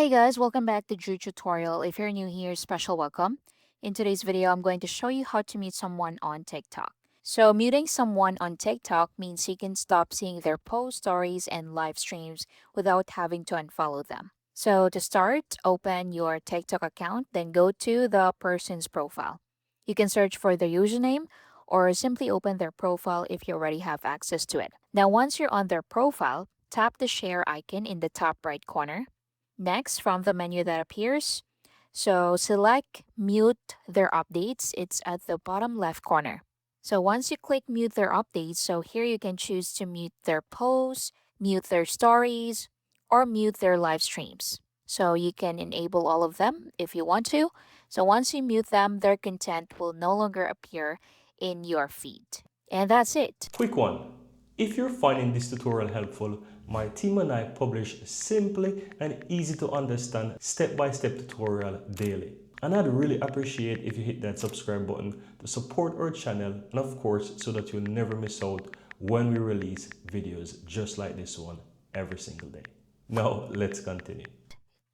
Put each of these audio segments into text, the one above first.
Hey guys, welcome back to Drew Tutorial. If you're new here, special welcome. In today's video, I'm going to show you how to mute someone on TikTok. So muting someone on TikTok means you can stop seeing their post stories and live streams without having to unfollow them. So to start, open your TikTok account, then go to the person's profile. You can search for their username or simply open their profile if you already have access to it. Now, once you're on their profile, tap the share icon in the top right corner. Next, from the menu that appears, so select mute their updates. It's at the bottom left corner. So once you click mute their updates, so here you can choose to mute their posts, mute their stories, or mute their live streams. So you can enable all of them if you want to. So once you mute them, their content will no longer appear in your feed. And that's it. Quick one. If you're finding this tutorial helpful, my team and I publish simply and easy to understand step-by-step tutorial daily. And I'd really appreciate if you hit that subscribe button to support our channel and of course so that you'll never miss out when we release videos just like this one every single day. Now let's continue.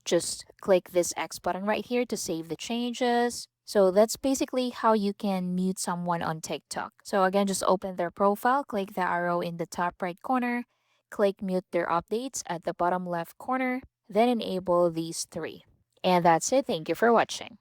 Just click this X button right here to save the changes. So that's basically how you can mute someone on TikTok. So again, just open their profile, click the arrow in the top right corner, click mute their updates at the bottom left corner, then enable these three. And that's it. Thank you for watching.